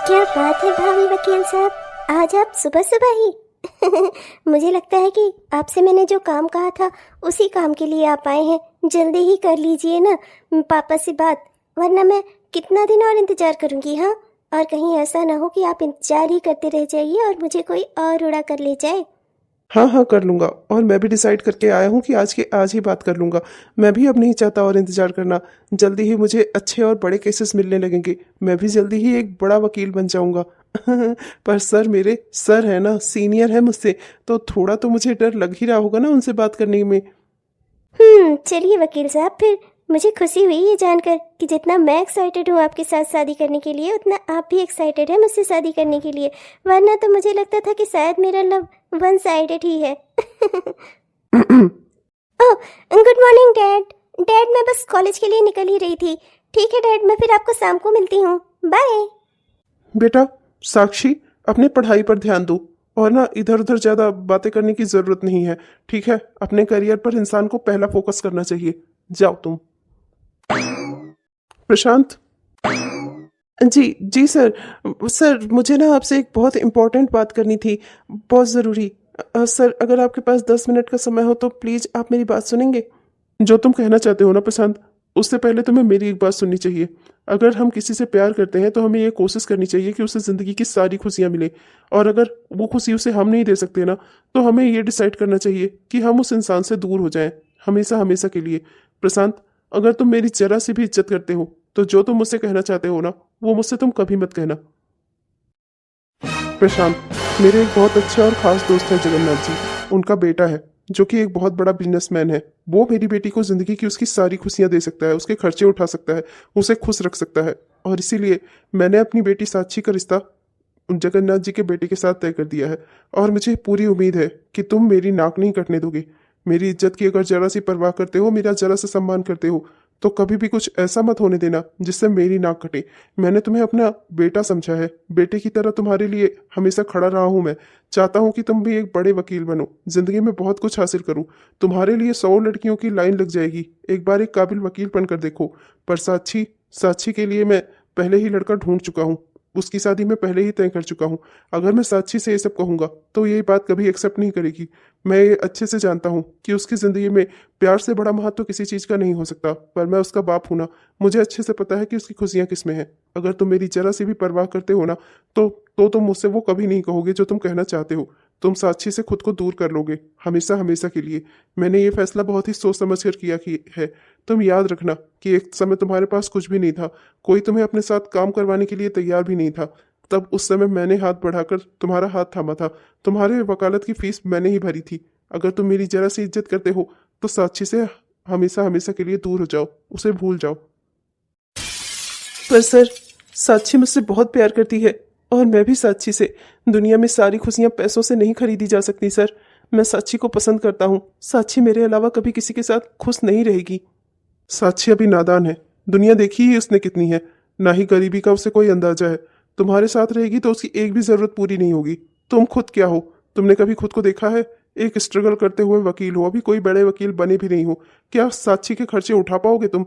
क्या बात है भाभी वकील साहब, आज आप सुबह सुबह ही मुझे लगता है कि आपसे मैंने जो काम कहा था उसी काम के लिए आप आए हैं। जल्दी ही कर लीजिए ना पापा से बात, वरना मैं कितना दिन और इंतजार करूंगी। हाँ, और कहीं ऐसा ना हो कि आप इंतजार ही करते रह जाइए और मुझे कोई और उड़ा कर ले जाए। हाँ हाँ कर लूंगा। और मैं भी डिसाइड करके आया हूँ कि आज के आज ही बात कर लूंगा। मैं भी अब नहीं चाहता और इंतजार करना। जल्दी ही मुझे अच्छे और बड़े केसेस मिलने लगेंगे। मैं भी जल्दी ही एक बड़ा वकील बन जाऊंगा। पर सर मेरे सर है ना, सीनियर है मुझसे, तो थोड़ा तो मुझे डर लग ही रहा होगा ना उनसे बात करने में। चलिए वकील साहब, फिर मुझे खुशी हुई ये जानकर कि जितना मैं एक्साइटेड हूँ आपके साथ शादी करने के लिए, उतना आप भी एक्साइटेड है मुझसे शादी करने के लिए। वरना तो मुझे लगता था कि शायद मेरा लव वन साइडेड ही है। ओह, गुड मॉर्निंग डैड। डैड, मैं बस कॉलेज के लिए निकल ही रही थी। ठीक है डैड, मैं फिर आपको शाम को मिलती हूँ। बाय। बेटा साक्षी, अपने पढ़ाई पर ध्यान दो और ना इधर उधर ज्यादा बातें करने की जरूरत नहीं है। ठीक है, अपने करियर पर इंसान को पहला फोकस करना चाहिए। जाओ तुम। प्रशांत। जी जी सर। सर मुझे ना आपसे एक बहुत इम्पोर्टेंट बात करनी थी, बहुत ज़रूरी। सर अगर आपके पास 10 मिनट का समय हो तो प्लीज़ आप मेरी बात सुनेंगे। जो तुम कहना चाहते हो ना प्रशांत, उससे पहले तुम्हें मेरी एक बात सुननी चाहिए। अगर हम किसी से प्यार करते हैं तो हमें ये कोशिश करनी चाहिए कि उसे ज़िंदगी की सारी खुशियाँ मिले। और अगर वो खुशी उसे हम नहीं दे सकते ना, तो हमें ये डिसाइड करना चाहिए कि हम उस इंसान से दूर हो जाएं, हमेशा हमेशा के लिए। प्रशांत, अगर तुम मेरी जरा सी भी इज्जत करते हो तो जो तुम मुझसे कहना चाहते हो ना, वो मुझसे तुम कभी मत कहना। प्रशांत, मेरे एक बहुत अच्छे और खास दोस्त हैं जगन्नाथ जी। उनका बेटा है जो कि एक बहुत बड़ा बिजनेसमैन है। वो मेरी बेटी को जिंदगी की उसकी सारी खुशियां दे सकता है, उसके खर्चे उठा सकता है, उसे खुश रख सकता है। और इसीलिए मैंने अपनी बेटी साक्षी का रिश्ता जगन्नाथ जी के बेटे के साथ तय कर दिया है। और मुझे पूरी उम्मीद है कि तुम मेरी नाक नहीं कटने दोगे। मेरी इज्जत की अगर जरा सी परवाह करते हो, मेरा जरा सा सम्मान करते हो, तो कभी भी कुछ ऐसा मत होने देना जिससे मेरी नाक कटे। मैंने तुम्हें अपना बेटा समझा है, बेटे की तरह तुम्हारे लिए हमेशा खड़ा रहा हूं। मैं चाहता हूं कि तुम भी एक बड़े वकील बनो, जिंदगी में बहुत कुछ हासिल करूं। तुम्हारे लिए 100 लड़कियों की लाइन लग जाएगी, एक बार एक काबिल वकील बनकर देखो। पर साक्षी, साक्षी के लिए मैं पहले ही लड़का ढूंढ चुका हूँ। उसकी शादी मैं पहले ही तय कर चुका हूँ। अगर मैं साक्षी से ये सब कहूंगा तो ये बात कभी एक्सेप्ट नहीं करेगी। मैं ये अच्छे से जानता हूँ कि उसकी जिंदगी में प्यार से बड़ा महत्व किसी चीज का नहीं हो सकता। पर मैं उसका बाप हूं ना, मुझे अच्छे से पता है कि उसकी खुशियां किस में है। अगर तुम मेरी जरा सी भी परवाह करते हो ना, तो तुम मुझसे वो कभी नहीं कहोगे जो तुम कहना चाहते हो। तुम साक्षी से खुद को दूर कर लोगे, हमेशा हमेशा के लिए। मैंने ये फैसला बहुत ही सोच समझ कर किया कि है। तुम याद रखना कि एक समय तुम्हारे पास कुछ भी नहीं था, कोई तुम्हें अपने साथ काम करवाने के लिए तैयार भी नहीं था। तब उस समय मैंने हाथ बढ़ाकर तुम्हारा हाथ थामा था। तुम्हारे वकालत की फीस मैंने ही भरी थी। अगर तुम मेरी जरा सी इज्जत करते हो तो साक्षी से हमेशा हमेशा के लिए दूर हो जाओ, उसे भूल जाओ। पर सर, साक्षी मुझसे बहुत प्यार करती है और मैं भी साक्षी से। दुनिया में सारी खुशियां पैसों से नहीं खरीदी जा सकती सर। मैं साक्षी को पसंद करता हूँ। साक्षी मेरे अलावा कभी किसी के साथ खुश नहीं रहेगी। साक्षी अभी नादान है, दुनिया देखी ही उसने कितनी है। ना ही गरीबी का उसे कोई अंदाजा है। तुम्हारे साथ रहेगी तो उसकी एक भी जरूरत पूरी नहीं होगी। तुम खुद क्या हो? तुमने कभी खुद को देखा है? एक स्ट्रगल करते हुए वकील हो, अभी कोई बड़े वकील बने भी नहीं हो। क्या साक्षी के खर्चे उठा पाओगे तुम?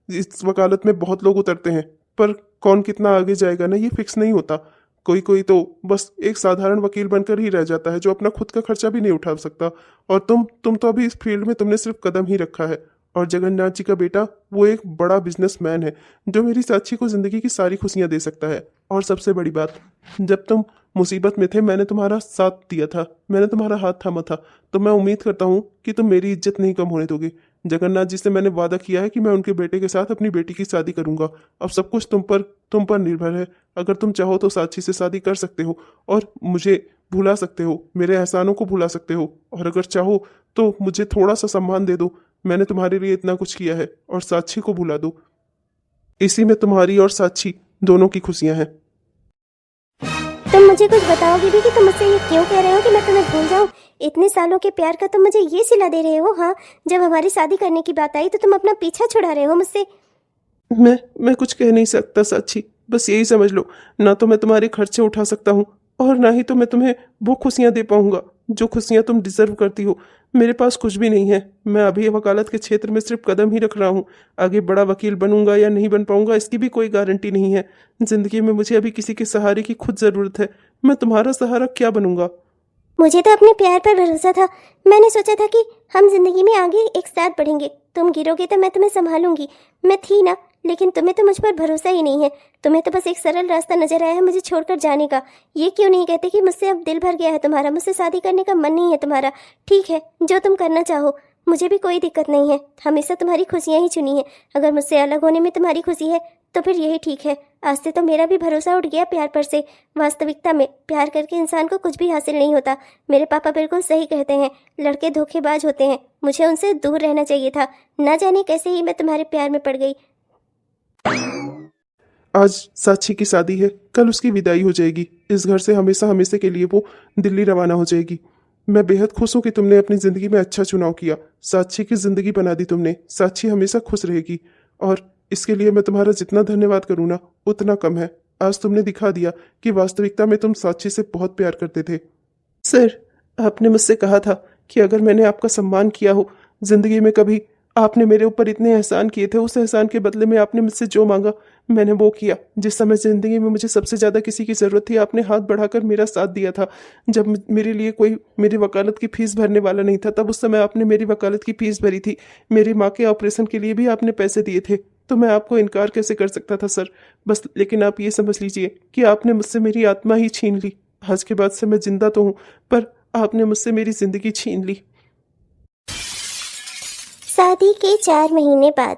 इस वकालत में बहुत लोग उतरते हैं, पर कौन कितना आगे जाएगा ना, ये फिक्स नहीं होता। कोई कोई तो बस एक साधारण वकील बनकर ही रह जाता है, जो अपना खुद का खर्चा भी नहीं उठा सकता। और तुम तो अभी इस फील्ड में तुमने सिर्फ कदम ही रखा है। और जगन्नाथ जी का बेटा वो एक बड़ा बिजनेसमैन है जो मेरी साक्षी को जिंदगी की सारी खुशियां दे सकता है। और सबसे बड़ी बात, जब तुम मुसीबत में थे मैंने तुम्हारा साथ दिया था, मैंने तुम्हारा हाथ थामा था। तो मैं उम्मीद करता हूँ कि तुम मेरी इज्जत नहीं कम होने दोगे। जगन्नाथ जी से मैंने वादा किया है कि मैं उनके बेटे के साथ अपनी बेटी की शादी करूंगा। अब सब कुछ तुम पर निर्भर है। अगर तुम चाहो तो साक्षी से शादी कर सकते हो और मुझे भुला सकते हो, मेरे एहसानों को भुला सकते हो। और अगर चाहो तो मुझे थोड़ा सा सम्मान दे दो। मैंने तुम्हारे लिए इतना कुछ किया है, और साक्षी को भुला दो। इसी में तुम्हारी और साक्षी दोनों की खुशियां हैं। तुम मुझे कुछ बताओगे भी कि तुम मुझसे ये क्यों कह रहे हो कि मैं तुम्हें भूल जाऊं? इतने सालों के प्यार का तुम मुझे ये सिला दे रहे हो? हाँ, जब हमारी शादी करने की बात आई तो तुम अपना पीछा छुड़ा रहे हो मुझसे। मैं कुछ कह नहीं सकता साक्षी, बस यही समझ लो। ना तो मैं तुम्हारे खर्चे उठा सकता हूँ और ना ही तो मैं तुम्हें वो खुशियाँ दे पाऊंगा जो खुशियाँ तुम डिजर्व करती हो। मेरे पास कुछ भी नहीं है। मैं अभी वकालत के क्षेत्र में सिर्फ कदम ही रख रहा हूँ। आगे बड़ा वकील बनूंगा या नहीं बन पाऊंगा इसकी भी कोई गारंटी नहीं है। जिंदगी में मुझे अभी किसी के सहारे की खुद ज़रूरत है। मैं तुम्हारा सहारा क्या बनूंगा? मुझे तो अपने प्यार पर भरोसा था। मैंने सोचा था कि हम जिंदगी में आगे एक साथ बढ़ेंगे। तुम गिरोगे तो मैं तुम्हें संभालूंगी। मैं थी ना, लेकिन तुम्हें तो मुझ पर भरोसा ही नहीं है। तुम्हें तो बस एक सरल रास्ता नजर आया है मुझे छोड़कर जाने का। ये क्यों नहीं कहते कि मुझसे अब दिल भर गया है तुम्हारा, मुझसे शादी करने का मन नहीं है तुम्हारा। ठीक है, जो तुम करना चाहो, मुझे भी कोई दिक्कत नहीं है। हमेशा तुम्हारी खुशियाँ ही चुनी है। अगर मुझसे अलग होने में तुम्हारी खुशी है तो फिर यही ठीक है। आज से तो मेरा भी भरोसा उठ गया प्यार पर से। वास्तविकता में प्यार करके इंसान को कुछ भी हासिल नहीं होता। मेरे पापा बिल्कुल सही कहते हैं, लड़के धोखेबाज होते हैं। मुझे उनसे दूर रहना चाहिए था। ना जाने कैसे ही मैं तुम्हारे प्यार में पड़ गई। आज साक्षी की शादी है, कल उसकी विदाई हो जाएगी। इस घर से हमेशा हमेशा के लिए वो दिल्ली रवाना हो जाएगी। मैं बेहद खुश हूँ कि तुमने अपनी जिंदगी में अच्छा चुनाव किया। साक्षी की जिंदगी बना दी तुमने। साक्षी हमेशा खुश रहेगी और इसके लिए मैं तुम्हारा जितना धन्यवाद करूँ ना उतना कम है। आज तुमने दिखा दिया कि वास्तविकता में तुम साक्षी से बहुत प्यार करते थे। सर, आपने मुझसे कहा था कि अगर मैंने आपका सम्मान किया हो जिंदगी में कभी, आपने मेरे ऊपर इतने एहसान किए थे, उस एहसान के बदले में आपने मुझसे जो मांगा मैंने वो किया। जिस समय जिंदगी में मुझे सबसे ज़्यादा किसी की ज़रूरत थी आपने हाथ बढ़ाकर मेरा साथ दिया था। जब मेरे लिए कोई मेरी वकालत की फ़ीस भरने वाला नहीं था तब उस समय आपने मेरी वकालत की फ़ीस भरी थी। मेरी माँ के ऑपरेशन के लिए भी आपने पैसे दिए थे। तो मैं आपको इनकार कैसे कर सकता था सर? बस लेकिन आप ये समझ लीजिए कि आपने मुझसे मेरी आत्मा ही छीन ली। आज के बाद से मैं जिंदा तो हूँ पर आपने मुझसे मेरी ज़िंदगी छीन ली। शादी के 4 महीने बाद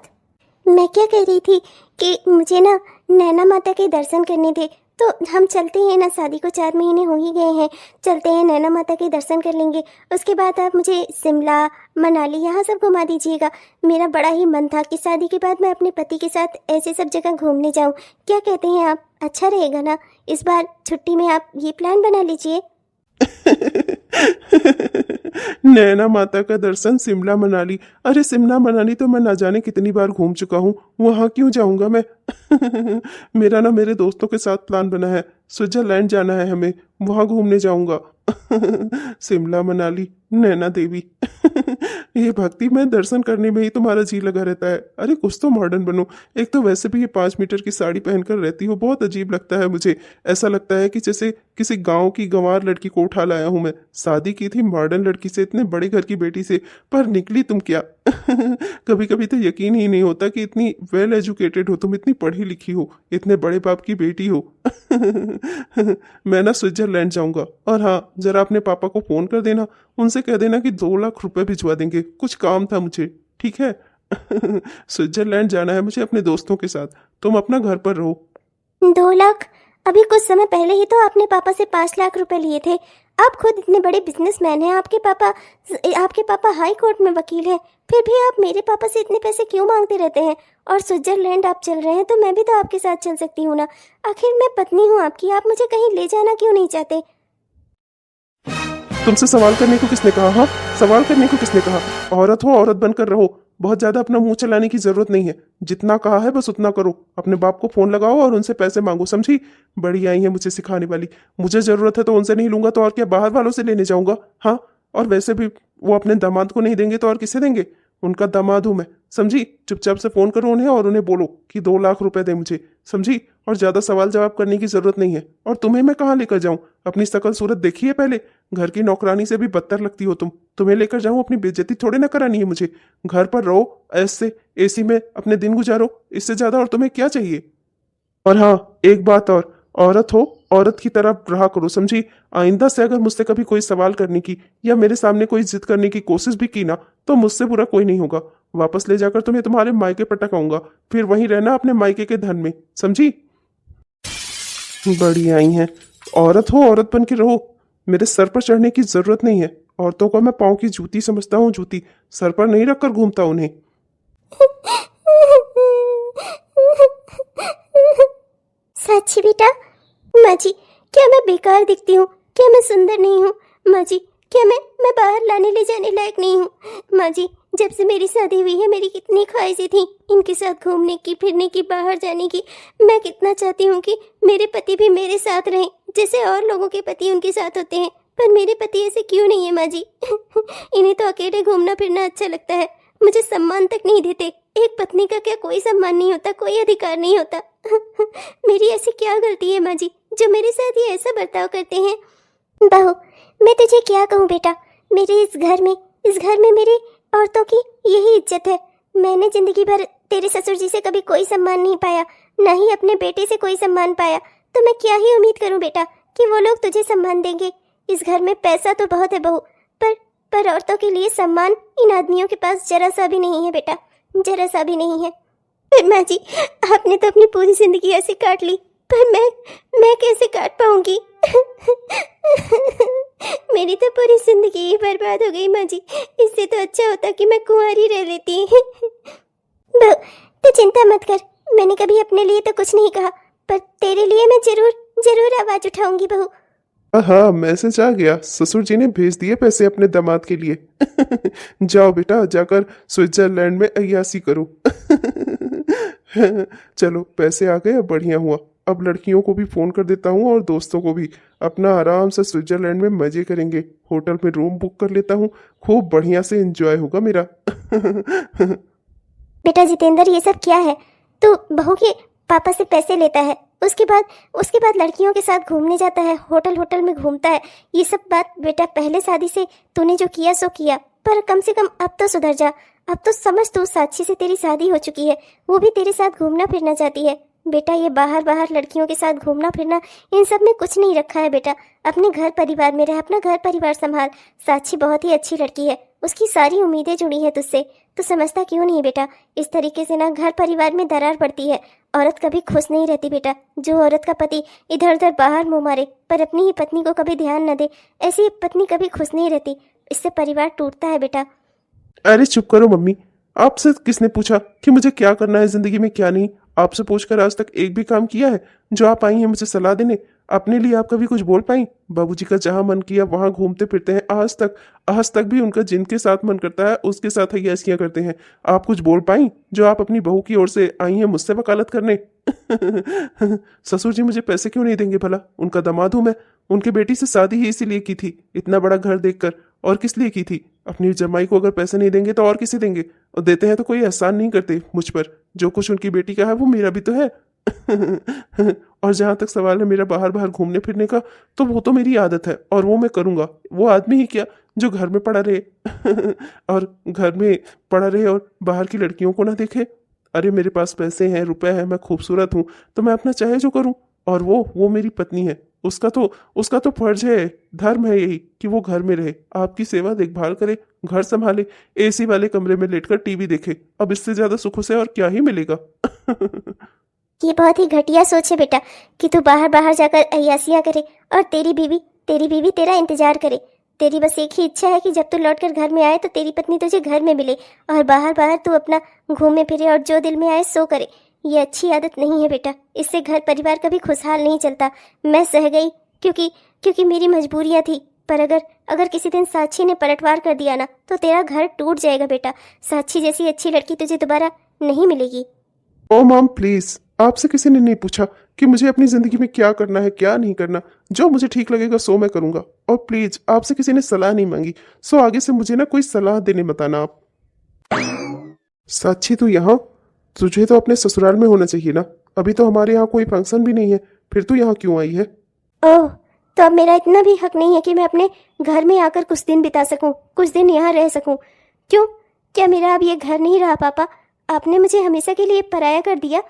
मैं क्या कह रही थी कि मुझे ना नैना माता के दर्शन करने थे। तो हम चलते हैं ना, शादी को 4 महीने हो ही गए हैं। चलते हैं, नैना माता के दर्शन कर लेंगे। उसके बाद आप मुझे शिमला, मनाली यहाँ सब घुमा दीजिएगा। मेरा बड़ा ही मन था कि शादी के बाद मैं अपने पति के साथ ऐसे सब जगह घूमने जाऊँ। क्या कहते हैं आप? अच्छा रहेगा ना? इस बार छुट्टी में आप ये प्लान बना लीजिए। नैना माता का दर्शन, शिमला मनाली। अरे शिमला मनाली तो मैं ना जाने कितनी बार घूम चुका हूँ, वहां क्यों जाऊंगा मैं? मेरा ना मेरे दोस्तों के साथ प्लान बना है, स्विट्जरलैंड जाना है हमें, वहां घूमने जाऊंगा। शिमला मनाली, नैना देवी। ये भक्ति में दर्शन करने में ही तुम्हारा जी लगा रहता है। अरे कुछ तो मॉडर्न बनो। एक तो वैसे भी ये 5 मीटर की साड़ी पहनकर रहती हो, बहुत अजीब लगता है मुझे। ऐसा लगता है कि जैसे किसी गांव की गंवार लड़की को उठा लाया हूं मैं। शादी की थी मॉडर्न लड़की से, इतने बड़े घर की बेटी से, पर निकली तुम क्या? कभी कभी तो यकीन ही नहीं होता कि इतनी वेल एजुकेटेड हो तुम, इतनी पढ़ी लिखी हो, इतने बड़े बाप की बेटी हो। मैं ना स्विट्जरलैंड जाऊंगा। और हाँ, जरा अपने पापा को फोन कर देना, उनसे कह देना कि 2 लाख रुपए भिजवा देंगे, कुछ काम था मुझे, ठीक है? स्विट्जरलैंड जाना है मुझे अपने दोस्तों के साथ, तुम अपना घर पर रहो। 2 लाख? अभी कुछ समय पहले ही तो आपने पापा से 5 लाख रुपए लिए थे। आप खुद इतने बड़े बिजनेसमैन हैं। आपके पापा हाई कोर्ट में वकील हैं। फिर भी आप मेरे पापा से इतने पैसे क्यों मांगते रहते हैं? और स्विट्जरलैंड आप चल रहे हैं तो मैं भी तो आपके साथ चल सकती हूँ ना। आखिर मैं पत्नी हूँ आपकी, आप मुझे कहीं ले जाना क्यों नहीं चाहते? तुमसे सवाल करने को किसने कहा? हाँ, सवाल करने को किसने कहा? औरत हो, औरत बनकर रहो। बहुत ज्यादा अपना मुंह चलाने की जरूरत नहीं है। जितना कहा है बस उतना करो। अपने बाप को फोन लगाओ और उनसे पैसे मांगो, समझी? बड़ी आई है मुझे सिखाने वाली। मुझे जरूरत है तो उनसे नहीं लूंगा तो और क्या बाहर वालों से लेने जाऊंगा? हाँ, और वैसे भी वो अपने दामाद को नहीं देंगे तो और किसे देंगे? उनका दामाद हूं मैं, समझी? चुपचाप से फोन करो उन्हें और उन्हें बोलो कि 2 लाख रुपए दे मुझे, समझी? और ज्यादा सवाल जवाब करने की जरूरत नहीं है। और तुम्हें मैं कहाँ लेकर जाऊं? अपनी शकल सूरत देखी है पहले? घर की नौकरानी से भी बदतर लगती हो तुम। तुम्हें लेकर जाऊं? अपनी बेइज्जती थोड़े ना करानी है मुझे। घर पर रहो, ऐसे एसी में अपने दिन गुजारो, इससे ज्यादा और तुम्हें क्या चाहिए? और हाँ, एक बात और, औरत हो, औरत की तरह रहा करो, समझी? आइंदा से अगर मुझसे कभी कोई सवाल करने की या मेरे सामने कोई जिद करने की कोशिश भी की ना तो मुझसे बुरा कोई नहीं होगा। वापस ले जाकर तुम्हें तुम्हारे मायके पर टकाऊंगा, फिर वहीं रहना अपने मायके के धन में, समझी? बड़ी आई हैं। औरत हो, औरत बन के रहो। मेरे सर पर चढ़ने की जरूरत नहीं है। औरतों को मैं पाँव की जूती समझता हूँ, जूती। सर पर नहीं रखकर घूमता उन्हें। सच्ची बेटा? माँ जी, क्या मैं बेकार दिखती हूँ? क्या मैं सुंदर नहीं हूँ? माँ जी, क्या मैं बाहर लाने ले जाने लायक नहीं हूँ? माँ जी, जब से मेरी शादी हुई है मेरी कितनी ख्वाहिशें थी इनके साथ घूमने की, फिरने की, बाहर जाने की। मैं कितना चाहती हूँ कि मेरे पति भी मेरे साथ रहें, जैसे और लोगों के पति उनके साथ होते हैं, पर मेरे पति ऐसे क्यों नहीं है माँ जी? इन्हें तो अकेले घूमना फिरना अच्छा लगता है, मुझे सम्मान तक नहीं देते। एक पत्नी का क्या कोई सम्मान नहीं होता, कोई अधिकार नहीं होता? मेरी ऐसी क्या गलती है माँ जी जो मेरे साथ ये ऐसा बर्ताव करते हैं? बहू, मैं तुझे क्या कहूँ बेटा, मेरे इस घर में मेरी औरतों की यही इज्जत है। मैंने जिंदगी भर तेरे ससुर जी से कभी कोई सम्मान नहीं पाया, ना ही अपने बेटे से कोई सम्मान पाया, तो मैं क्या ही उम्मीद करूं बेटा कि वो लोग तुझे सम्मान देंगे। इस घर में पैसा तो बहुत है बहू, पर औरतों के लिए सम्मान इन आदमियों के पास जरा सा भी नहीं है बेटा, जरा सा भी नहीं है। पर माँ जी, आपने तो अपनी पूरी जिंदगी ऐसे काट ली, पर मैं कैसे काट पाऊंगी? मेरी तो पूरी जिंदगी ही बर्बाद हो गई माँ जी। इससे तो अच्छा होता कि मैं कुंवारी रह लेती। बहू, तू चिंता मत कर, मैंने कभी अपने लिए तो कुछ नहीं कहा, पर तेरे लिए मैं जरूर आवाज उठाऊंगी बहू। हाँ, मैसेज आ गया, ससुर जी ने भेज दिए पैसे अपने दामाद के लिए। जाओ बेटा, जाकर स्विट्जरलैंड में अय्यासी करो। चलो, पैसे आ गए, बढ़िया हुआ। अब लड़कियों को भी फोन कर देता हूँ और दोस्तों को भी। अपना आराम से स्विट्जरलैंड में मजे करेंगे। होटल में रूम बुक कर लेता हूँ, खूब बढ़िया से एंजॉय होगा मेरा। बेटा जितेंद्र, ये सब क्या है? तू बहू के पापा से पैसे लेता है, उसके बाद लड़कियों के साथ घूमने जाता है, होटल में घूमता है। ये सब बात बेटा पहले शादी से तूने जो किया सो किया, पर कम से कम अब तो सुधर जा। अब तो समझ, तू साक्षी से तेरी शादी हो चुकी है, वो भी तेरे साथ घूमना फिरना चाहती है। बेटा ये बाहर लड़कियों के साथ घूमना फिरना, इन सब में कुछ नहीं रखा है बेटा। अपने घर परिवार में रह, अपना घर परिवार संभाल। साक्षी बहुत ही अच्छी लड़की है, उसकी सारी उम्मीदें जुड़ी है तुझसे, तो समझता क्यों नहीं बेटा? इस तरीके से ना घर परिवार में दरार पड़ती है। औरत कभी खुश नहीं रहती बेटा। जो औरत का पति इधर उधर बाहर मुंह मारे पर अपनी ही पत्नी को कभी ध्यान न दे, ऐसी पत्नी कभी खुश नहीं रहती। इससे परिवार टूटता है बेटा। अरे चुप करो मम्मी, आपसे किसने पूछा कि मुझे क्या करना है जिंदगी में क्या नहीं? आपसे पूछकर आज तक एक भी काम किया है जो आप आई हैं मुझे सलाह देने? अपने लिए आप कभी कुछ बोल पाई? बाबूजी का जहां मन किया वहां घूमते फिरते हैं। आज तक भी उनका जिनके साथ मन करता है उसके साथ अय्यासियां करते हैं। आप कुछ बोल पाई जो आप अपनी बहू की ओर से आई हैं मुझसे वकालत करने? ससुर जी मुझे पैसे क्यों नहीं देंगे भला? उनका दामाद हूं मैं। उनके बेटी से शादी ही इसीलिए की थी, इतना बड़ा घर देखकर। और किस लिए की थी? अपनी जमाई को अगर पैसे नहीं देंगे तो और किसे देंगे? और देते हैं तो कोई एहसान नहीं करते मुझ पर। जो कुछ उनकी बेटी का है वो मेरा भी तो है। और जहां तक सवाल है मेरा बाहर घूमने फिरने का, तो वो तो मेरी आदत है और वो मैं करूंगा। वो आदमी ही क्या जो घर में पड़ा रहे और घर में पड़ा रहे और बाहर की लड़कियों को ना देखे? अरे मेरे पास पैसे हैं, रुपए हैं, मैं खूबसूरत हूं, तो मैं अपना चाहे जो करूं। और वो मेरी पत्नी है, उसका तो फर्ज है, धर्म है यही कि वो घर में रहे, आपकी सेवा देखभाल करे, घर संभाले, एसी वाले कमरे में लेटकर टीवी देखे। अब इससे ज्यादा सुख उसे और क्या ही मिलेगा? ये बहुत ही घटिया सोच है बेटा कि तू बाहर जाकर अय्यासियां करे और तेरी बीवी तेरा इंतजार करे। तेरी बस एक ही इच्छा है कि जब तू लौटकर घर में आए तो तेरी पत्नी तुझे घर में मिले और बाहर तू अपना घूमे फिरे और जो दिल में आए सो करे। ये अच्छी आदत नहीं है बेटा, इससे घर परिवार कभी खुशहाल नहीं चलता। मैं सह गई क्योंकि मेरी मजबूरियां थी, पर अगर किसी दिन साक्षी ने पलटवार कर दिया ना तो तेरा घर टूट जाएगा बेटा। साक्षी जैसी अच्छी लड़की तुझे दोबारा नहीं मिलेगी। ओ मॉम प्लीज, आपसे किसी ने नहीं पूछा कि मुझे अपनी जिंदगी में क्या करना है क्या नहीं करना। जो मुझे ठीक लगेगा सो मैं करूंगा। और प्लीज आपसे किसी ने सलाह नहीं मांगी, सो आगे से मुझे ना कोई सलाह देने बताना आप। साक्षी तू यहाँ, तुझे तो अपने ससुराल में होना चाहिए ना। अभी तो हमारे यहाँ कोई फंक्शन भी नहीं है, फिर तू यहाँ क्यों आई है? ओह, तो अब मेरा इतना भी हक नहीं है कि मैं अपने घर में आकर कुछ दिन बिता सकूं, कुछ दिन यहाँ रह सकूं? क्यों? क्या मेरा अब ये घर नहीं रहा पापा? आपने मुझे हमेशा के लिए पराया कर दिया।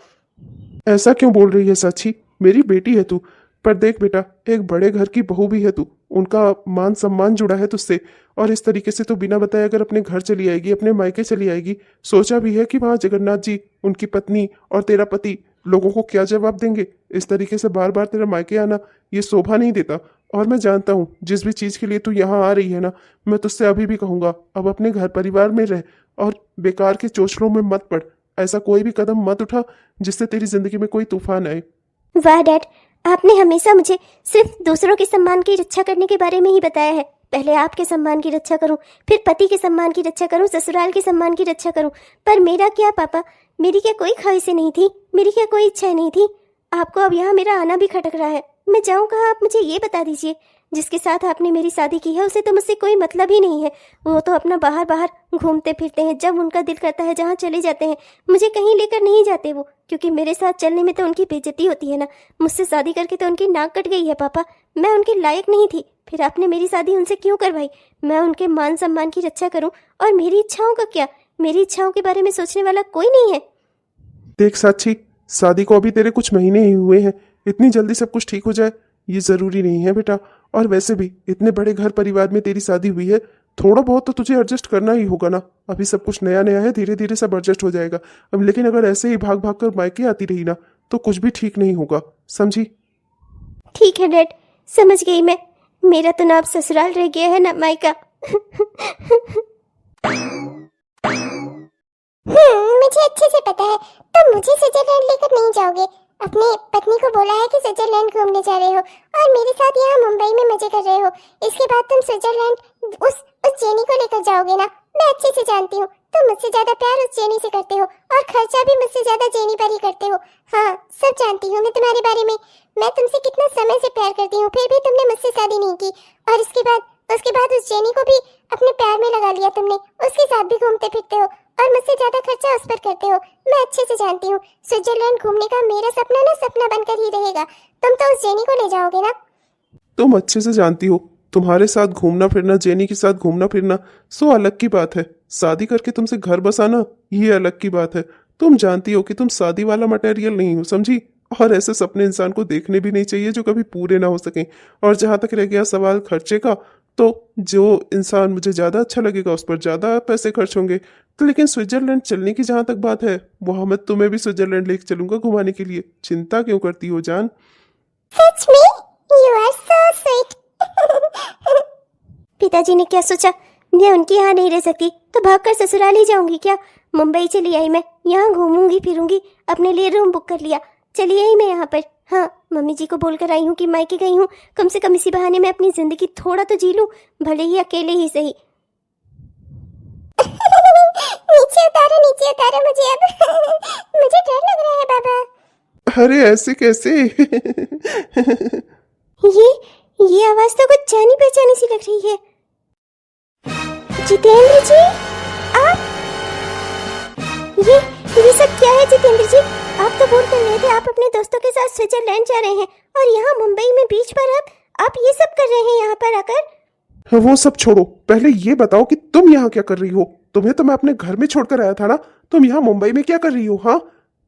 ऐसा क्यों बोल रही है साक्षी? मेरी बेटी है तू। पर देख बेटा, एक बड़े घर की बहू भी है तू, उनका मान सम्मान जुड़ा है तुझसे। और इस तरीके से तो बिना बताए अगर अपने घर चली आएगी, अपने मायके चली आएगी, सोचा भी है कि वहां जगन्नाथ जी, उनकी पत्नी और तेरा पति लोगों को क्या जवाब देंगे? इस तरीके से बार बार तेरा मायके आना ये शोभा नहीं देता। और मैं जानता हूँ जिस भी चीज के लिए तू यहाँ आ रही है ना, मैं तुझसे अभी भी कहूंगा अब अपने घर परिवार में रह और बेकार के चोचलों में मत पड़। ऐसा कोई भी कदम मत उठा जिससे तेरी जिंदगी में कोई तूफान आए। वाह डैड, आपने हमेशा मुझे सिर्फ दूसरों के सम्मान की रक्षा करने के बारे में ही बताया है। पहले आपके सम्मान की रक्षा करूं, फिर पति के सम्मान की रक्षा करूं, ससुराल के सम्मान की रक्षा करूं। पर मेरा क्या पापा? मेरी क्या कोई ख्वाहिशें नहीं थी? मेरी क्या कोई इच्छाएं नहीं थी? आपको अब यहाँ मेरा आना भी खटक रहा है। मैं जाऊँ कहाँ, आप मुझे ये बता दीजिए। जिसके साथ आपने मेरी शादी की है उसे तो मुझसे कोई मतलब ही नहीं है। वो तो अपना बाहर बाहर घूमते फिरते हैं, जब उनका दिल करता है जहाँ चले जाते हैं। मुझे कहीं लेकर नहीं जाते वो, क्योंकि मेरे साथ चलने में तो उनकी बेइज्जती होती है ना। मुझसे शादी करके तो उनकी नाक कट गई है पापा, मैं उनके लायक नहीं थी। फिर आपने मेरी शादी उनसे क्यों करवाई? मैं उनके मान सम्मान की रक्षा करूं, और मेरी इच्छाओं का क्या? मेरी इच्छाओं के बारे में सोचने वाला कोई नहीं है। देख साक्षी, शादी को अभी तेरे कुछ महीने ही हुए हैं, इतनी जल्दी सब कुछ ठीक हो जाए ये जरूरी नहीं है बेटा। और वैसे भी इतने बड़े घर परिवार में तेरी शादी हुई है, थोड़ा बहुत तो तुझे एडजस्ट करना ही होगा ना। अभी सब कुछ नया नया है, धीरे धीरे सब एडजस्ट हो जाएगा। अब लेकिन अगर ऐसे ही भाग भाग कर मायके आती रही ना तो कुछ भी ठीक नहीं होगा, समझी? ठीक है डैड, समझ गई मैं। मेरा तो ना अब ससुराल रह गया है ना मायका। मुझे अच्छे से पता है तुम मुझे स्विट्जरलैंड लेकर नहीं जाओगे। अपनी पत्नी को बोला है कि स्विट्जरलैंड घूमने जा रहे हो और मेरे साथ यहाँ मुंबई में मजे कर रहे हो। इसके बाद तुम स्विट्जरलैंड उस जेनी को लेकर जाओगे ना। मैं अच्छे से जानती हूँ तुम मुझसे ज्यादा प्यार उस जेनी से करते हो और खर्चा भी मुझसे ज्यादा जेनी पर ही करते हो। हाँ, सब जानती हूँ मैं तुम्हारे बारे में। मैं तुमसे कितना समय से प्यार करती हूँ, फिर भी तुमने मुझसे शादी नहीं की। और उसके बाद उस जेनी को भी अपने प्यार में लगा लिया तुमने। उसके साथ भी घूमते फिरते हो और मुझसे ज्यादा खर्चा उस पर करते हो। मैं अच्छे से जानती हूँ स्विट्जरलैंड घूमने का मेरा सपना ना सपना बनकर ही रहेगा। तुम तो उस जेनी को ले जाओगे ना। तुम अच्छे से जानती हो तुम्हारे साथ घूमना फिरना, जेनी के साथ घूमना फिरना सो अलग की बात है। शादी करके तुमसे घर बसाना ये अलग की बात है। तुम जानती हो कि तुम शादी वाला मटेरियल नहीं हो, समझी? और ऐसे सपने इंसान को देखने भी नहीं चाहिए जो कभी पूरे ना हो सकें। और जहां तक रह गया सवाल खर्चे का, तो जो इंसान मुझे ज़्यादा अच्छा लगेगा उस पर ज़्यादा पैसे खर्च होंगे। तो लेकिन स्विट्जरलैंड चलने की जहाँ तक बात है, वहाँ मैं तुम्हें भी स्विट्जरलैंड लेके चलूंगा घुमाने के लिए। चिंता क्यों करती हो जान? सच में यू आर सो स्वीट। पिताजी ने क्या सोचा? मैं उनके यहाँ नहीं रह सकती तो भागकर ससुराल ही जाऊंगी क्या? मुंबई चली आई मैं, यहाँ घूमूंगी फिरूंगी, अपने लिए रूम बुक कर लिया, चली आई मैं यहाँ पर। हाँ, मम्मी जी को बोलकर आई हूँ कि मायके गई हूँ, कम से कम इसी बहाने मैं अपनी जिंदगी थोड़ा तो जी लूं, भले ही अकेले ही सही। नीचे उतारो मुझे अब। मुझे डर लग रहा है बाबा। अरे ऐसे कैसे? ये आवाज तो कुछ जानी पहचानी सी लग रही है। जितेंद्र जी, आप? ये सब क्या है जितेंद्र जी? आप तो बोल कर रहे थे आप अपने दोस्तों के साथ स्विट्जरलैंड जा रहे हैं, और यहाँ मुंबई में बीच पर आप ये सब कर रहे हैं यहाँ पर आकर? वो सब छोड़ो, पहले ये बताओ कि तुम यहाँ क्या कर रही हो? तुम्हें तो मैं अपने घर में छोड़कर आया था ना। तुम यहाँ मुंबई में क्या कर रही हो? हाँ,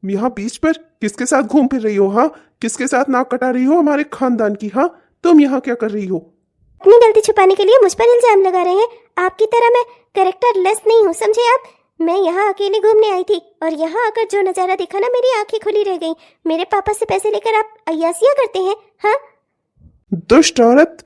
यहाँ बीच पर किसके साथ घूम फिर रही हो? हाँ, किसके साथ नाक कटा रही हो हमारे खानदान की? हाँ, तुम यहाँ क्या कर रही हो? अपनी गलती छुपाने के लिए मुझ पर इल्जाम लगा रहे हैं। आपकी तरह मैं कैरेक्टर लेस नहीं हूँ, समझे आप? मैं यहाँ अकेले घूमने आई थी, और यहाँ आकर जो नजारा देखा ना, मेरी आंखें खुली रह गईं। मेरे पापा से पैसे लेकर आप अय्यासियाँ करते हैं? हाँ, दुष्ट औरत,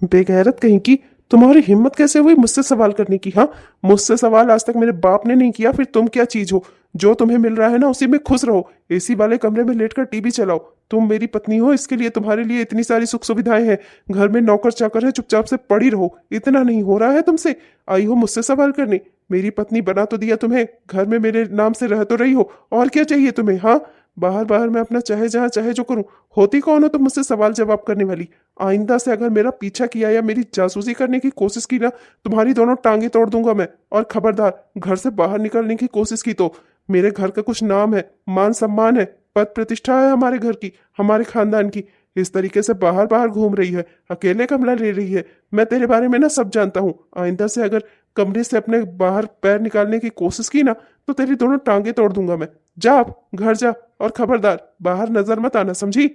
बेगैरत कहीं की। तुम्हारी हिम्मत कैसे हुई मुझसे सवाल करने की? हाँ, मुझसे सवाल आज तक मेरे बाप ने नहीं किया, फिर तुम क्या चीज हो? जो तुम्हें मिल रहा है ना उसी में खुश रहो, एसी वाले कमरे में लेटकर टीवी चलाओ। तुम मेरी पत्नी हो, इसके लिए तुम्हारे लिए इतनी सारी सुख सुविधाएं हैं। घर में नौकर चाकर है, चुपचाप से पड़ी रहो। इतना नहीं हो रहा है तुमसे? आई हो मुझसे सवाल करने? मेरी पत्नी बना तो दिया तुम्हें, घर में मेरे नाम से रह तो रही हो, और क्या चाहिए तुम्हें? हाँ, बाहर बाहर मैं अपना चाहे जहाँ चाहे जो करूं। होती कौन हो तुम मुझसे सवाल जवाब करने वाली? आइंदा से अगर मेरा पीछा किया या मेरी जासूसी करने की कोशिश की ना, तुम्हारी दोनों टांगे तोड़ दूंगा मैं। और खबरदार, घर से बाहर निकलने की कोशिश की तो मेरे घर का कुछ नाम है, मान सम्मान है, पद प्रतिष्ठा है हमारे घर की, हमारे खानदान की। इस तरीके से बाहर बाहर घूम रही है, अकेले कमरा ले रही है। मैं तेरे बारे में ना सब जानता हूँ। आइंदा से अगर कमरे से अपने बाहर पैर निकालने की कोशिश की ना, तो तेरी दोनों टांगे तोड़ दूंगा मैं। जा अब घर जा, और खबरदार बाहर नजर मत आना, समझी?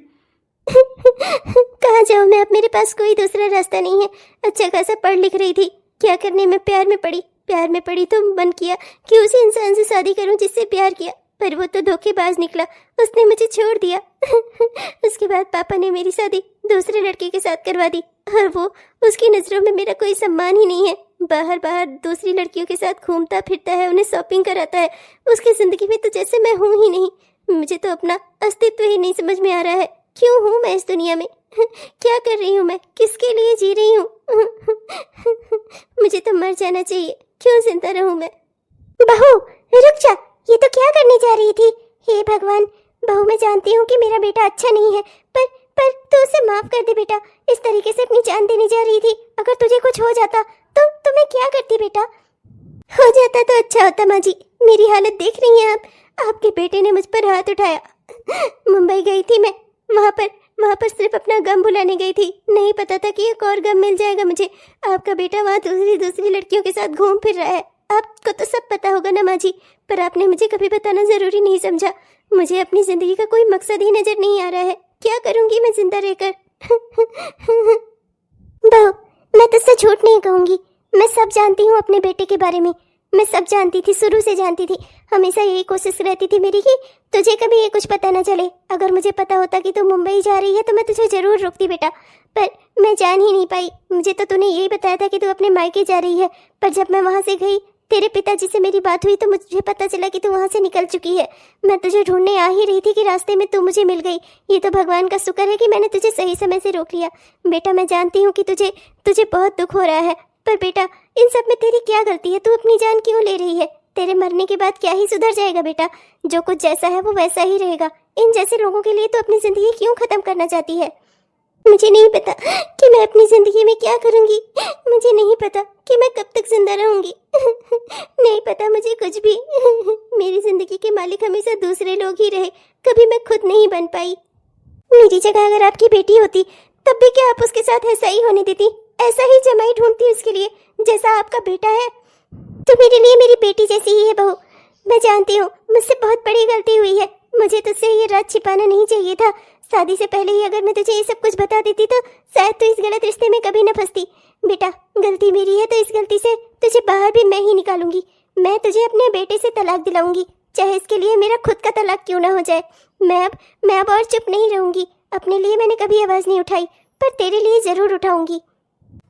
कहाँ जाऊँ मैं? अब मेरे पास कोई दूसरा रास्ता नहीं है। अच्छा खासा पढ़ लिख रही थी, क्या करने में प्यार में पड़ी तो मन किया कि उसी इंसान से शादी करूं जिससे प्यार किया, पर वो तो धोखेबाज निकला, उसने मुझे छोड़ दिया। उसके बाद पापा ने मेरी शादी दूसरे लड़के के साथ करवा दी, और वो, उसकी नज़रों में मेरा कोई सम्मान ही नहीं है। बाहर बाहर दूसरी लड़कियों के साथ घूमता फिरता है, उन्हें शॉपिंग कराता है। उसकी ज़िंदगी में तो जैसे मैं हूँ ही नहीं। मुझे तो अपना अस्तित्व ही नहीं समझ में आ रहा है। क्यों हूँ मैं इस दुनिया में? क्या कर रही हूँ मैं? किसके लिए जी रही हूँ? मुझे तो मर जाना चाहिए, क्यों जिंदा रहूँ मैं? बहू रुक जा, ये तो क्या करने जा रही थी? हे भगवान, बहू मैं जानती हूँ कि मेरा बेटा अच्छा नहीं है, पर माफ कर दे बेटा, इस तरीके से अपनी जान देने जा रही थी। अगर तुझे कुछ हो जाता तो मैं क्या करती बेटा? हो जाता तो अच्छा होता माँ जी। मेरी हालत देख रही हैं आप। आपके बेटे ने मुझ पर हाथ उठाया। मुंबई गई थी मैं, वहाँ पर सिर्फ अपना गम भुलाने गई थी। नहीं पता था कि एक और गम मिल जाएगा मुझे। आपका बेटा वहाँ दूसरी लड़कियों के साथ घूम फिर रहा है। आपको तो सब पता होगा ना माँ जी, पर आपने मुझे कभी बताना जरूरी नहीं समझा। मुझे अपनी जिंदगी का कोई मकसद ही नजर नहीं आ रहा है। क्या करूंगी मैं जिंदा रहकर? बहू, मैं तुझसे झूठ नहीं कहूंगी। मैं सब जानती हूँ अपने बेटे के बारे में। मैं सब जानती थी, शुरू से जानती थी। हमेशा यही कोशिश रहती थी मेरी कि तुझे कभी ये कुछ पता ना चले। अगर मुझे पता होता कि तू मुंबई जा रही है तो मैं तुझे जरूर रोकती बेटा, पर मैं जान ही नहीं पाई। मुझे तो तूने यही बताया था कि तू अपने मायके जा रही है, पर जब मैं वहाँ से गई, तेरे पिताजी से मेरी बात हुई तो मुझे पता चला कि तू वहाँ से निकल चुकी है। मैं तुझे ढूंढने आ ही रही थी कि रास्ते में तू मुझे मिल गई। ये तो भगवान का शुक्र है कि मैंने तुझे सही समय से रोक लिया। बेटा, मैं जानती हूँ कि तुझे बहुत दुख हो रहा है, पर बेटा इन सब में तेरी क्या गलती है? तू अपनी जान क्यों ले रही है? तेरे मरने के बाद क्या ही सुधर जाएगा बेटा? जो कुछ जैसा है वो वैसा ही रहेगा। इन जैसे लोगों के लिए तो अपनी जिंदगी क्यों खत्म करना चाहती है? मुझे नहीं पता कि मैं अपनी जिंदगी में क्या करूंगी। मुझे नहीं पता कि मैं कब तक जिंदा रहूंगी। नहीं पता मुझे कुछ भी। मेरी जिंदगी के मालिक हमेशा दूसरे लोग ही रहे, कभी मैं खुद नहीं बन पाई। मेरी जगह अगर आपकी बेटी होती तब भी क्या आप उसके साथ ऐसा ही होने देती? ऐसा ही जमाई ढूंढती उसके लिए जैसा आपका बेटा है? तो मेरे लिए मेरी बेटी जैसी ही है बहू। मैं जानती हूँ मुझसे बहुत बड़ी गलती हुई है। मुझे तुझसे ये राज छिपाना नहीं चाहिए था। शादी से पहले ही अगर मैं तुझे ये सब कुछ बता देती तो शायद तू इस गलत रिश्ते में कभी न फंसती। बेटा, गलती मेरी है तो इस गलती से तुझे बाहर भी मैं ही निकालूंगी। मैं तुझे अपने बेटे से तलाक दिलाऊंगी, चाहे इसके लिए मेरा खुद का तलाक क्यों ना हो जाए। मैं अब और चुप नहीं रहूंगी। अपने लिए मैंने कभी आवाज नहीं उठाई, पर तेरे लिए जरूर उठाऊंगी।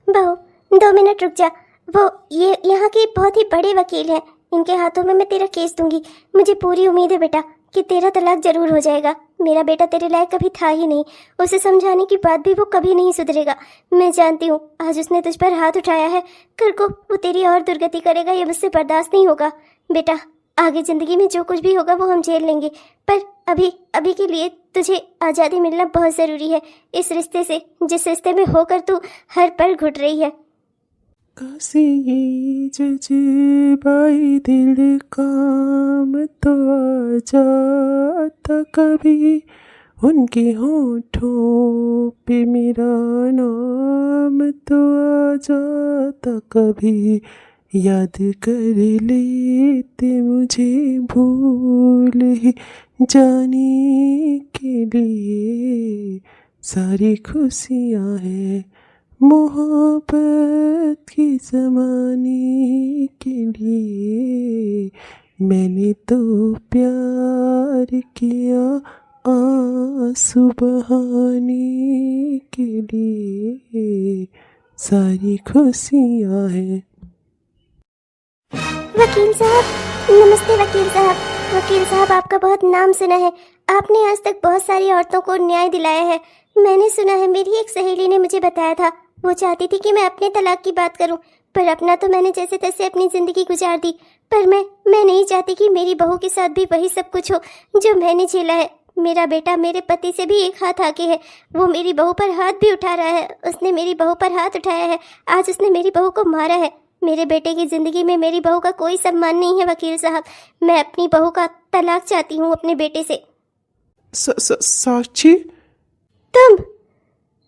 बहू, 2 मिनट रुक जा। वो ये यहाँ के बहुत ही बड़े वकील हैं, इनके हाथों में मैं तेरा केस दूंगी। मुझे पूरी उम्मीद है बेटा कि तेरा तलाक जरूर हो जाएगा। मेरा बेटा तेरे लायक कभी था ही नहीं। उसे समझाने के बाद भी वो कभी नहीं सुधरेगा। मैं जानती हूँ आज उसने तुझ पर हाथ उठाया है, कल को वो तेरी और दुर्गति करेगा। ये मुझसे बर्दाश्त नहीं होगा। बेटा, आगे जिंदगी में जो कुछ भी होगा वो हम झेल लेंगे, पर अभी के लिए तुझे आज़ादी मिलना बहुत ज़रूरी है इस रिश्ते से, जिस रिश्ते में होकर तू हर पल घुट रही है। काशी ये जज्बाई दिल काम तो आ जाता कभी, उनके होठों पे मेरा नाम तो आ जाता कभी। याद कर लेते मुझे भूल ही जाने के लिए, सारी खुशियाँ हैं मोहब्बत की ज़माने के लिए। मैंने तो प्यार किया आंसू बहाने के लिए, सारी खुशियाँ हैं। वकील साहब, नमस्ते वकील साहब। वकील साहब, आपका बहुत नाम सुना है। आपने आज तक बहुत सारी औरतों को न्याय दिलाया है। मैंने सुना है, मेरी एक सहेली ने मुझे बताया था, वो चाहती थी कि मैं अपने तलाक की बात करूं, पर अपना तो मैंने जैसे तैसे अपनी जिंदगी गुजार दी। पर मैं नहीं चाहती कि मेरी बहू के साथ भी वही सब कुछ हो जो मैंने झेला है। मेरा बेटा मेरे पति से भी एक हाथ आगे है। वो मेरी बहू पर हाथ भी उठा रहा है। उसने मेरी बहू पर हाथ उठाया है। आज उसने मेरी बहू को मारा है। मेरे बेटे की जिंदगी में मेरी बहू का कोई सम्मान नहीं है वकील साहब। मैं अपनी बहू का तलाक चाहती हूँ अपने बेटे से। साक्षी, तुम?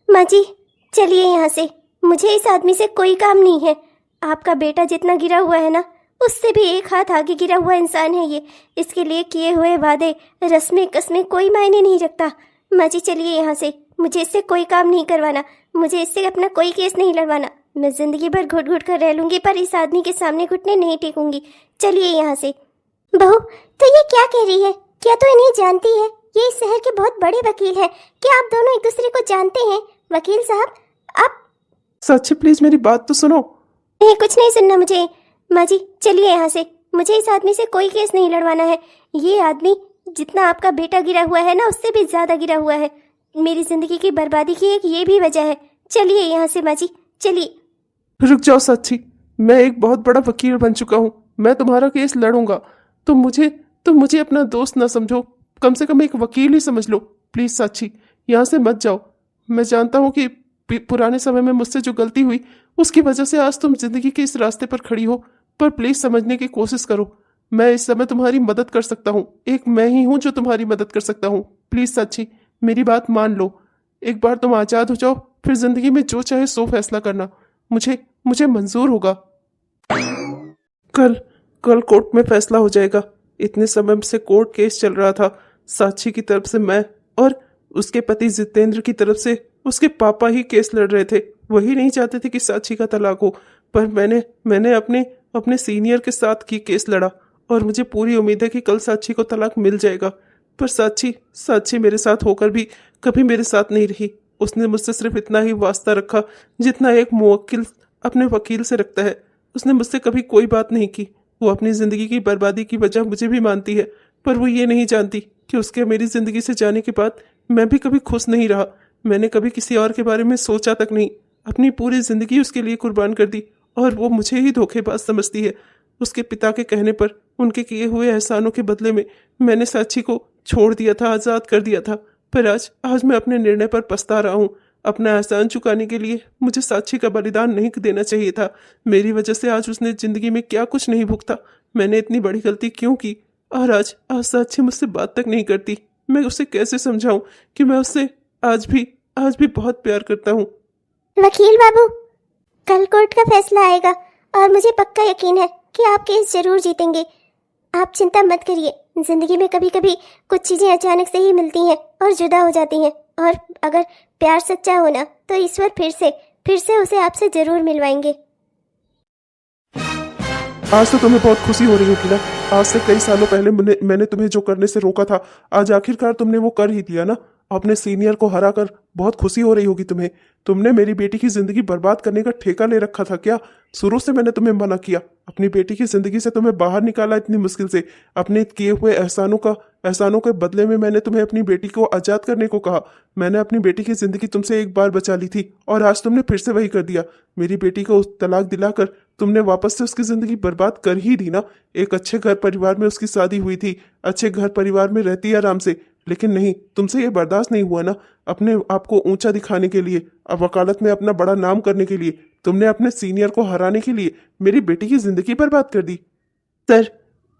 माँ जी, चलिए यहाँ से। मुझे इस आदमी से कोई काम नहीं है। आपका बेटा जितना गिरा हुआ है ना, उससे भी एक हाथ आगे गिरा हुआ इंसान है ये। इसके लिए किए हुए वादे, रस्में कस्में कोई मायने नहीं रखता। माँ जी, चलिए यहाँ से। मुझे इससे कोई काम नहीं करवाना। मुझे इससे अपना कोई केस नहीं लड़वाना। मैं जिंदगी भर घुट घुट कर रह लूंगी, पर इस आदमी के सामने घुटने नहीं टेकूंगी। चलिए यहाँ से। बहू, तो ये क्या कह रही है? क्या तो इन्हें जानती है? ये इस शहर के बहुत बड़े वकील हैं। क्या आप दोनों एक दूसरे को जानते हैं? वकील साहब, आप। साक्षी प्लीज मेरी बात तो सुनो। नहीं, कुछ नहीं सुनना मुझे। माँ जी, चलिए यहाँ से। मुझे इस आदमी से कोई केस नहीं लड़वाना है। ये आदमी जितना आपका बेटा गिरा हुआ है ना, उससे भी ज्यादा गिरा हुआ है। मेरी जिंदगी की बर्बादी की एक ये भी वजह है। चलिए यहाँ से माँ जी, चलिए। रुक जाओ साक्षी, मैं एक बहुत बड़ा वकील बन चुका हूँ। मैं तुम्हारा केस लड़ूंगा। तुम मुझे अपना दोस्त ना समझो, कम से कम एक वकील ही समझ लो। प्लीज साक्षी, यहाँ से मत जाओ। मैं जानता हूँ कि पुराने समय में मुझसे जो गलती हुई उसकी वजह से आज तुम जिंदगी के इस रास्ते पर खड़ी हो, पर प्लीज समझने की कोशिश करो। मैं इस समय तुम्हारी मदद कर सकता हूँ, एक मैं ही हूँ जो तुम्हारी मदद कर सकता हूँ। प्लीज साक्षी, मेरी बात मान लो। एक बार तुम आजाद हो जाओ, फिर जिंदगी में जो चाहे सो फैसला करना, मुझे मुझे मंजूर होगा। कल कल कोर्ट में फैसला हो जाएगा। इतने समय से कोर्ट केस चल रहा था, साक्षी की तरफ से मैं और उसके पति जितेंद्र की तरफ से उसके पापा ही केस लड़ रहे थे। वही नहीं चाहते थे कि साक्षी का तलाक हो, पर मैंने अपने सीनियर के साथ की केस लड़ा और मुझे पूरी उम्मीद है कि कल साक्षी को तलाक मिल जाएगा। पर साक्षी मेरे साथ होकर भी कभी मेरे साथ नहीं रही। उसने मुझसे सिर्फ इतना ही वास्ता रखा जितना एक मुवक्किल अपने वकील से रखता है। उसने मुझसे कभी कोई बात नहीं की। वो अपनी जिंदगी की बर्बादी की वजह मुझे भी मानती है, पर वो ये नहीं जानती कि उसके मेरी जिंदगी से जाने के बाद मैं भी कभी खुश नहीं रहा। मैंने कभी किसी और के बारे में सोचा तक नहीं। अपनी पूरी जिंदगी उसके लिए कुर्बान कर दी और वो मुझे ही धोखेबाज समझती है। उसके पिता के कहने पर, उनके किए हुए एहसानों के बदले में मैंने साक्षी को छोड़ दिया था, आज़ाद कर दिया था। पर आज मैं अपने निर्णय पर पछता रहा हूँ। अपना एहसान चुकाने के लिए मुझे साक्षी का बलिदान नहीं देना चाहिए था। मेरी वजह से आज उसने जिंदगी में क्या कुछ नहीं भुगता। मैंने इतनी बड़ी गलती क्यों की? और आज साक्षी मुझसे बात तक नहीं करती। मैं उसे कैसे समझाऊं कि मैं उससे आज भी बहुत प्यार करता हूँ। वकील बाबू, कल कोर्ट का फैसला आएगा और मुझे पक्का यकीन है कि आप केस जरूर जीतेंगे। आप चिंता मत करिए। जिंदगी में कभी कभी कुछ चीजें अचानक से ही मिलती हैं और जुदा हो जाती हैं, और अगर प्यार सच्चा हो ना तो ईश्वर फिर से उसे आपसे जरूर मिलवाएंगे। आज तो तुम्हें बहुत खुशी हो रही होगी ना। आज से कई सालों पहले मैंने तुम्हें जो करने से रोका था, आज आखिरकार तुमने वो कर ही दिया ना। अपने सीनियर को हराकर बहुत खुशी हो रही होगी तुम्हें। तुमने मेरी बेटी की जिंदगी बर्बाद करने का ठेका ले रखा था क्या? शुरू से मैंने तुम्हें मना किया। अपनी बेटी की जिंदगी से तुम्हें बाहर निकाला इतनी मुश्किल से। अपने किए हुए एहसानों के बदले में मैंने तुम्हें अपनी बेटी को आजाद करने को कहा। मैंने अपनी बेटी की जिंदगी तुमसे एक बार बचा ली थी और आज तुमने फिर से वही कर दिया। मेरी बेटी को तलाक दिलाकर तुमने वापस से उसकी जिंदगी बर्बाद कर ही दी ना। एक अच्छे घर परिवार में उसकी शादी हुई थी, अच्छे घर परिवार में रहती है आराम से, लेकिन नहीं, तुमसे ये बर्दाश्त नहीं हुआ ना। अपने आप को ऊंचा दिखाने के लिए, अब वकालत में अपना बड़ा नाम करने के लिए, तुमने अपने सीनियर को हराने के लिए मेरी बेटी की जिंदगी बर्बाद कर दी। सर,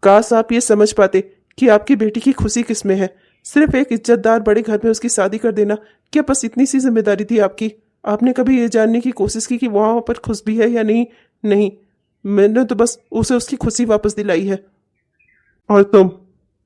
काश आप ये समझ पाते कि आपकी बेटी की खुशी किसमें है। सिर्फ एक इज्जतदार बड़े घर में उसकी शादी कर देना, क्या बस इतनी सी जिम्मेदारी थी आपकी? आपने कभी ये जानने की कोशिश की कि वहाँ पर खुश भी है या नहीं? नहीं, मैंने तो बस उसे उसकी खुशी वापस दिलाई है। और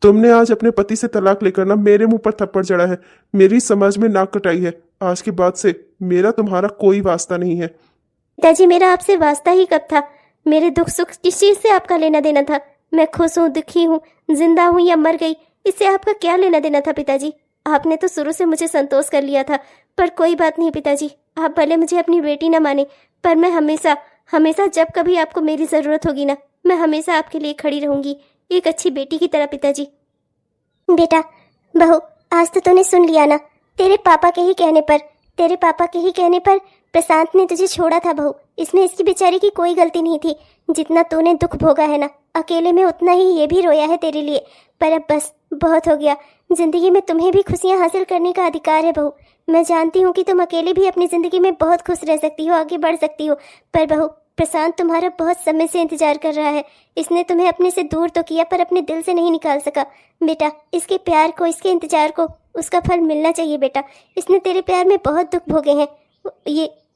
तुमने आज अपने पति से तलाक लेकर ना मेरे मुंह पर थप्पड़ जड़ा है, मेरी समाज में नाक कटाई है। आज के बाद से मेरा तुम्हारा कोई वास्ता नहीं है। पिताजी, मेरा आपसे वास्ता ही कब था? मेरे दुख सुख किस चीज से आपका लेना देना था? मैं खुश हूँ, दुखी हूँ, जिंदा हूँ या मर गई, इससे आपका क्या लेना देना था पिताजी? आपने तो शुरू से मुझे संतोष कर लिया था। पर कोई बात नहीं पिताजी, आप भले मुझे अपनी बेटी न माने, पर मैं हमेशा जब कभी आपको मेरी जरूरत होगी ना, मैं हमेशा आपके लिए खड़ी रहूंगी, एक अच्छी बेटी की तरह पिताजी। बेटा, बहू, आज तो तूने सुन लिया ना। तेरे पापा के ही कहने पर प्रशांत ने तुझे छोड़ा था बहू। इसमें इसकी बेचारी की कोई गलती नहीं थी। जितना तूने दुख भोगा है ना अकेले में, उतना ही ये भी रोया है तेरे लिए। पर अब बस बहुत हो गया। जिंदगी में तुम्हें भी खुशियां हासिल करने का अधिकार है बहू। मैं जानती हूँ कि तुम अकेले भी अपनी जिंदगी में बहुत खुश रह सकती हो, आगे बढ़ सकती हो। पर बहू, प्रशांत तुम्हारा बहुत समय से इंतजार कर रहा है। इसने तुम्हें अपने से दूर तो किया, पर अपने दिल से नहीं निकाल सका। बेटा, इसके प्यार को, इसके इंतजार को उसका फल मिलना चाहिए बेटा। इसने तेरे प्यार में बहुत दुख भोगे हैं।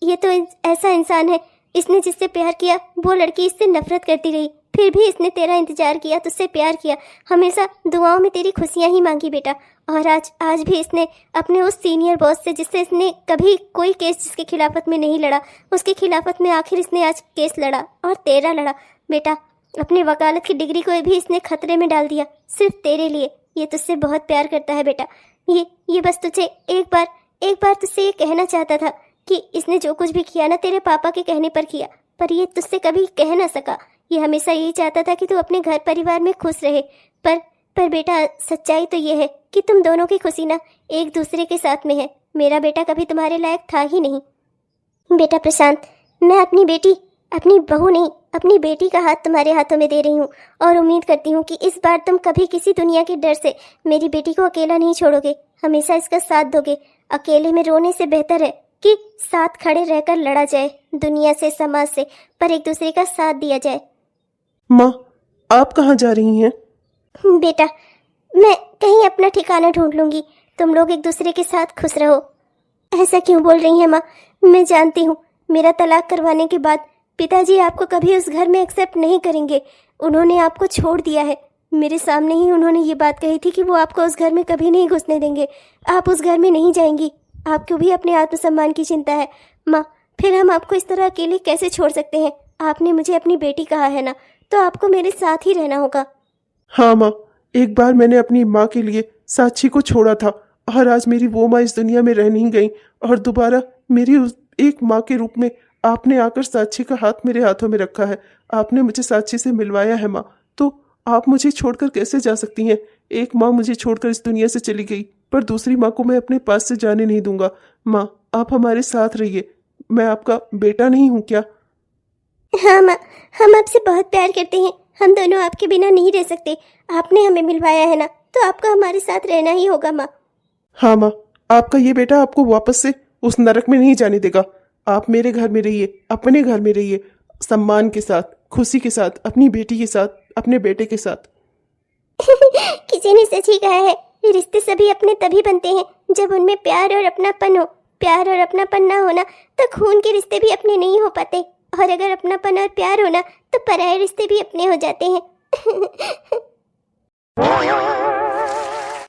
ये तो ऐसा इंसान है, इसने जिससे प्यार किया वो लड़की इससे नफरत करती रही, फिर भी इसने तेरा इंतजार किया, तुझसे प्यार किया, हमेशा दुआओं में तेरी खुशियां ही मांगी बेटा। और आज भी इसने अपने उस सीनियर बॉस से, जिससे इसने कभी कोई केस जिसके खिलाफत में नहीं लड़ा, उसके खिलाफत में आखिर इसने आज केस लड़ा और तेरा लड़ा बेटा। अपने वकालत की डिग्री को भी इसने खतरे में डाल दिया सिर्फ तेरे लिए। ये तुझसे बहुत प्यार करता है बेटा। ये बस तुझे एक बार तुझसे ये कहना चाहता था कि इसने जो कुछ भी किया ना तेरे पापा के कहने पर किया, पर ये तुझसे कभी कह ना सका। ये हमेशा यही चाहता था कि तू अपने घर परिवार में खुश रहे। पर बेटा, सच्चाई तो ये है कि तुम दोनों की खुशी ना एक दूसरे के साथ में है। मेरा बेटा कभी तुम्हारे लायक था ही नहीं। बेटा प्रशांत, मैं अपनी बहू नहीं, अपनी बेटी का हाथ तुम्हारे हाथों में दे रही हूँ और उम्मीद करती हूँ कि इस बार तुम कभी किसी दुनिया के डर से मेरी बेटी को अकेला नहीं छोड़ोगे, हमेशा इसका साथ दोगे। अकेले में रोने से बेहतर है कि साथ खड़े रहकर लड़ा जाए दुनिया से, समाज से, पर एक दूसरे का साथ दिया जाए। माँ, आप कहाँ जा रही हैं? बेटा, मैं कहीं अपना ठिकाना ढूंढ लूंगी, तुम लोग एक दूसरे के साथ खुश रहो। ऐसा क्यों बोल रही हैं माँ? मैं जानती हूँ मेरा तलाक करवाने के बाद पिताजी आपको कभी उस घर में एक्सेप्ट नहीं करेंगे। उन्होंने आपको छोड़ दिया है। मेरे सामने ही उन्होंने ये बात कही थी कि वो आपको उस घर में कभी नहीं घुसने देंगे। आप उस घर में नहीं जाएंगी। आपको भी अपने आत्मसम्मान की चिंता है माँ, फिर हम आपको इस तरह अकेले कैसे छोड़ सकते हैं? आपने मुझे अपनी बेटी कहा है ना, तो आपको मेरे साथ ही रहना होगा। हाँ माँ, एक बार मैंने अपनी माँ के लिए साक्षी को छोड़ा था और आज मेरी वो माँ इस दुनिया में रह नहीं गई और दोबारा मेरी उस एक माँ के रूप में आपने आकर साक्षी का हाथ मेरे हाथों में रखा है। आपने मुझे साक्षी से मिलवाया है माँ, तो आप मुझे छोड़कर कैसे जा सकती हैं? एक माँ मुझे छोड़कर इस दुनिया से चली गई, पर दूसरी माँ को मैं अपने पास से जाने नहीं दूंगा। माँ, आप हमारे साथ रहिए। मैं आपका बेटा नहीं हूँ क्या? हाँ माँ, हम आपसे बहुत प्यार करते हैं। हम दोनों आपके बिना नहीं रह सकते। आपने हमें मिलवाया है ना, तो आपको हमारे साथ रहना ही होगा माँ। हाँ माँ, आपका ये बेटा आपको वापस से उस नरक में नहीं जाने देगा। आप मेरे घर में रहिए, अपने घर में रहिए, सम्मान के साथ, खुशी के साथ, अपनी बेटी के साथ, अपने बेटे के साथ। किसी ने सच ही कहा है, रिश्ते सभी अपने तभी बनते हैं जब उनमें प्यार और अपनापन हो। प्यार और अपनापन ना होना तो खून के रिश्ते भी अपने नहीं हो पाते, और अगर अपनापन और प्यार होना तो पराये रिश्ते भी अपने हो जाते हैं।